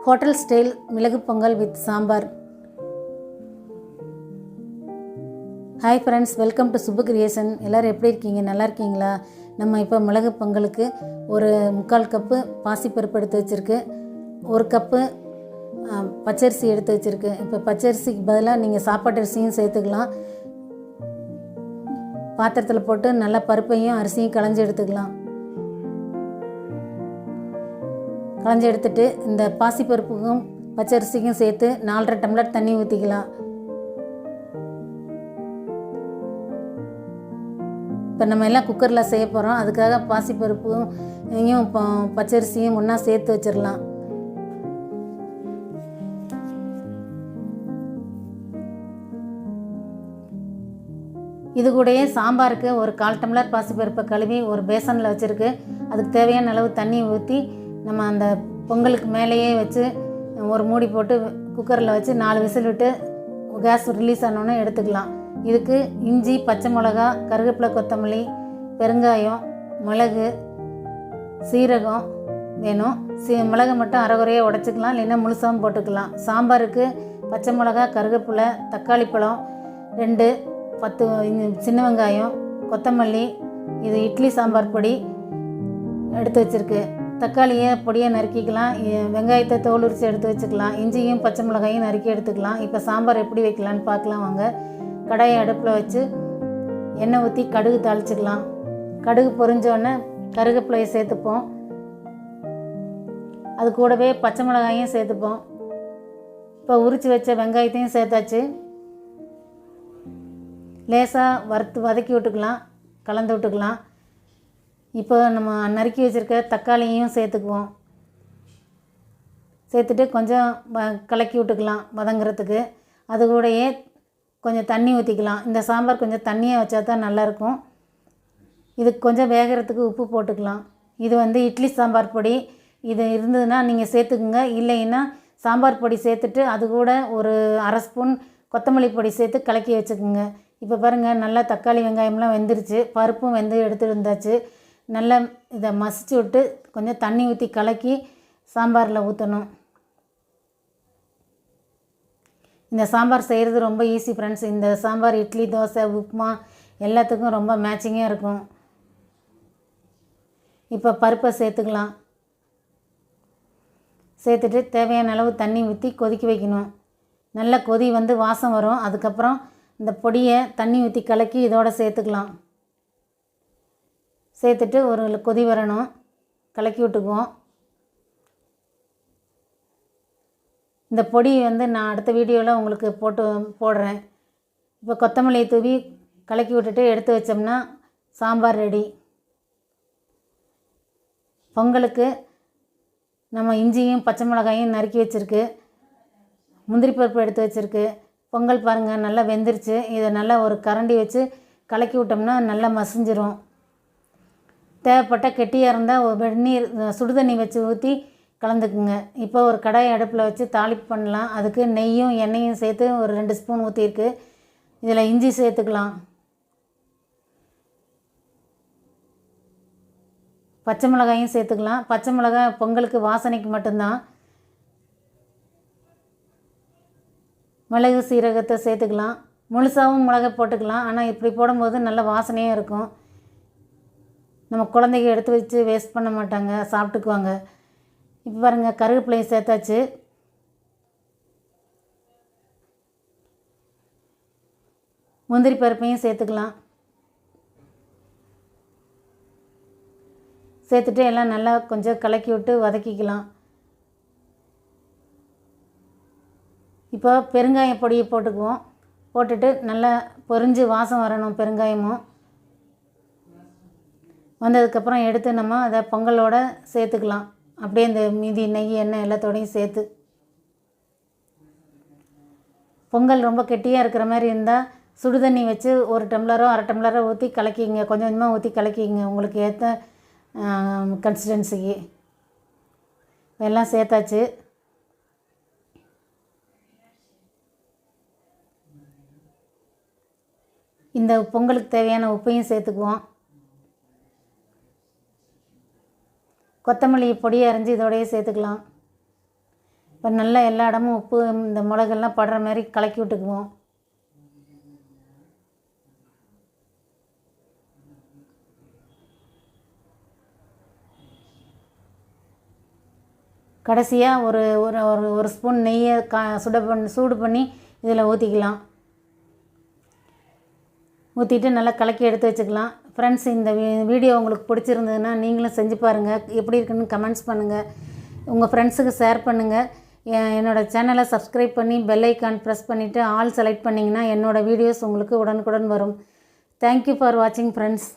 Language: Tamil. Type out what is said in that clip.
Hotel style Milagu Pongal with Sambar. Hi friends, welcome to Subbu Creation. எல்லாரும் எப்படி இருக்கீங்க? நல்லா இருக்கீங்களா? நம்ம இப்போ மிளகு பொங்கலுக்கு ஒரு 3/4 கப்பு பாசிப்பருப்பு எடுத்து வச்சிருக்கு, 1 கப்பு பச்சரிசி எடுத்து வச்சிருக்கு. இப்போ பச்சரிசிக்கு பதிலாக நீங்கள் சாப்பாட்டு அரிசியும் சேர்த்துக்கலாம். பாத்திரத்தில் போட்டு நல்லா பருப்பையும் அரிசியும் களைஞ்சி எடுத்துக்கலாம். களைஞ்சி எடுத்துட்டு இந்த பாசிப்பருப்புக்கும் பச்சரிசிக்கும் சேர்த்து 4.5 டம்ளர் தண்ணி ஊற்றிக்கலாம். இப்போ நம்ம எல்லாம் குக்கரில் செய்ய போகிறோம், அதுக்காக பாசிப்பருப்பையும் பச்சரிசியும் ஒன்றா சேர்த்து வச்சிடலாம். இது கூடயே சாம்பாருக்கு ஒரு 1/4 டம்ளர் பாசிப்பருப்பை கழுவி ஒரு பேசனில் வச்சுருக்கு. அதுக்கு தேவையான அளவு தண்ணி ஊற்றி நம்ம அந்த பொங்கலுக்கு மேலேயே வச்சு ஒரு மூடி போட்டு குக்கரில் வச்சு 4 விசில் விட்டு கேஸ் ரிலீஸ் ஆனோன்னு எடுத்துக்கலாம். இதுக்கு இஞ்சி, பச்சை மிளகா, கருவேப்பிலை, கொத்தமல்லி, பெருங்காயம், மிளகு, சீரகம் வேணும். மிளகை மட்டும் அரைகுறையாக உடச்சிக்கலாம், இல்லைன்னா முழுசாகவும் போட்டுக்கலாம். சாம்பாருக்கு பச்சை மிளகா, கருவேப்பிலை, தக்காளி பழம் 2, 10 சின்ன வெங்காயம், கொத்தமல்லி, இது இட்லி சாம்பார் பொடி எடுத்து வச்சுருக்கு. தக்காளியை பொடியை நறுக்கிக்கலாம், வெங்காயத்தை தோல் உரித்து எடுத்து வச்சுக்கலாம், இஞ்சியும் பச்சை மிளகாயும் நறுக்கி எடுத்துக்கலாம். இப்போ சாம்பார் எப்படி வைக்கலான்னு பார்க்கலாம் வாங்க. கடாயை அடுப்பில் வச்சு எண்ணெய் ஊற்றி கடுகு தாளிச்சிக்கலாம். கடுகு பொரிஞ்சோடனே கருவேப்பிலையை சேர்த்துப்போம். அது கூடவே பச்சை மிளகாயும் சேர்த்துப்போம். இப்போ உரித்து வச்ச வெங்காயத்தையும் சேர்த்தாச்சு. லேசாக வதக்கி விட்டுக்கலாம், கலந்து விட்டுக்கலாம். இப்போ நம்ம நறுக்கி வச்சுருக்க தக்காளியும் சேர்த்துக்குவோம். சேர்த்துட்டு கொஞ்சம் கலக்கி விட்டுக்கலாம் வதங்குறதுக்கு. அது கூடயே கொஞ்சம் தண்ணி ஊற்றிக்கலாம். இந்த சாம்பார் கொஞ்சம் தண்ணியாக வச்சா தான் நல்லாயிருக்கும். இதுக்கு கொஞ்சம் வேகிறதுக்கு உப்பு போட்டுக்கலாம். இது இட்லி சாம்பார் பொடி, இது இருந்ததுன்னா நீங்கள் சேர்த்துக்குங்க. இல்லைன்னா சாம்பார் பொடி சேர்த்துட்டு அது கூட ஒரு 1/2 ஸ்பூன் கொத்தமல்லி பொடி சேர்த்து கலக்கி வச்சுக்குங்க. இப்போ பாருங்கள், நல்லா தக்காளி வெங்காயம்லாம் வெந்துருச்சு, பருப்பும் எடுத்துகிட்டு இருந்தாச்சு. நல்லா இதை மசிச்சு விட்டு கொஞ்சம் தண்ணி ஊற்றி கலக்கி சாம்பாரில் ஊற்றணும். இந்த சாம்பார் செய்கிறது ரொம்ப ஈஸி ஃப்ரெண்ட்ஸ். இந்த சாம்பார் இட்லி, தோசை, உப்புமா எல்லாத்துக்கும் ரொம்ப மேட்சிங்காக இருக்கும். இப்போ பருப்பை சேர்த்துக்கலாம். சேர்த்துட்டு தேவையான அளவு தண்ணி ஊற்றி கொதிக்க வைக்கணும். நல்ல கொதி வாசம் வரும். அதுக்கப்புறம் இந்த பொடியை தண்ணி ஊற்றி கலக்கி இதோடு சேர்த்துக்கலாம். சேர்த்துட்டு ஒரு கொதி வரணும், கலக்கி விட்டுக்குவோம். இந்த பொடி நான் அடுத்த வீடியோவில் உங்களுக்கு போடுறேன். இப்போ கொத்தமல்லியை தூவி கலக்கி விட்டுட்டு எடுத்து வச்சோம்னா சாம்பார் ரெடி. பொங்கலுக்கு நம்ம இஞ்சியும் பச்சை மிளகாயும் நறுக்கி வச்சுருக்கு, முந்திரி பருப்பு எடுத்து வச்சுருக்கு. பொங்கல் பாருங்கள் நல்லா வெந்துருச்சு. இதை நல்லா ஒரு கரண்டி வச்சு கலக்கி விட்டோம்னா நல்லா மசிஞ்சிரும். தேவைப்பட்ட கெட்டியாக இருந்தால் ஒரு வெந்நீர் சுடுதண்ணி வச்சு ஊற்றி கலந்துக்குங்க. இப்போ ஒரு கடாயை அடுப்பில் வச்சு தாளிப்பு பண்ணலாம். அதுக்கு நெய்யும் எண்ணெயும் சேர்த்து ஒரு 2 ஸ்பூன் ஊற்றிருக்கு. இதில் இஞ்சி சேர்த்துக்கலாம், பச்சை மிளகாயும் சேர்த்துக்கலாம். பச்சை மிளகாய் பொங்கலுக்கு வாசனைக்கு மட்டும்தான். மிளகு, சீரகத்தை சேர்த்துக்கலாம். முழுசாகவும் மிளகை போட்டுக்கலாம், ஆனால் இப்படி போடும்போது நல்ல வாசனையாக இருக்கும். நம்ம குழந்தைங்க எடுத்து வச்சு வேஸ்ட் பண்ண மாட்டாங்க, சாப்பிட்டுக்குவாங்க. இப்போ பாருங்கள், கருவேப்பிலையும் சேர்த்தாச்சு. முந்திரி பருப்பையும் சேர்த்துக்கலாம். சேர்த்துட்டு எல்லாம் நல்லா கொஞ்சம் கலக்கி விட்டு வதக்கிக்கலாம். இப்போ பெருங்காய பொடியை போட்டுக்குவோம். போட்டுட்டு நல்லா பொரிஞ்சு வாசம் வரணும். பெருங்காயமும் வந்ததுக்கப்புறம் எடுத்து நம்ம அதை பொங்கலோடு சேர்த்துக்கலாம். அப்படியே இந்த மீதி நெய், எண்ணெய் எல்லாத்தோடையும் சேர்த்து. பொங்கல் ரொம்ப கெட்டியாக இருக்கிற மாதிரி இருந்தால் சுடுதண்ணி வச்சு 1 டம்ளரோ 1/2 டம்ளரோ ஊற்றி கலக்கிங்க. கொஞ்சம் கொஞ்சமாக ஊற்றி கலக்கிங்க, உங்களுக்கு ஏற்ற கன்சிஸ்டன்சிக்கு. எல்லாம் சேர்த்தாச்சு. இந்த பொங்கலுக்கு தேவையான உப்பையும் சேர்த்துக்குவோம். கொத்தமல்லி பொடியை அரைஞ்சி இதோடையே சேர்த்துக்கலாம். இப்போ நல்லா எல்லா இடமும் உப்பு இந்த மிளகெல்லாம் படுற மாதிரி கலக்கி விட்டுக்குவோம். கடைசியாக ஒரு ஒரு ஒரு ஒரு ஸ்பூன் நெய்யை சூடு பண்ணி இதில் ஊற்றிக்கலாம். ஊற்றிட்டு நல்லா கலக்கி எடுத்து வச்சுக்கலாம். ஃப்ரெண்ட்ஸ், இந்த வீடியோ உங்களுக்கு பிடிச்சிருந்ததுன்னா நீங்களும் செஞ்சு பாருங்கள். எப்படி இருக்குன்னு கமெண்ட்ஸ் பண்ணுங்கள். உங்கள் ஃப்ரெண்ட்ஸுக்கு ஷேர் பண்ணுங்கள். என்னோடய சேனலை சப்ஸ்கிரைப் பண்ணி பெல் ஐக்கான் ப்ரெஸ் பண்ணிவிட்டு ஆல் செலக்ட் பண்ணிங்கன்னா என்னோடய வீடியோஸ் உங்களுக்கு உடனுக்குடன் வரும். தேங்க்யூ ஃபார் வாட்சிங் ஃப்ரெண்ட்ஸ்.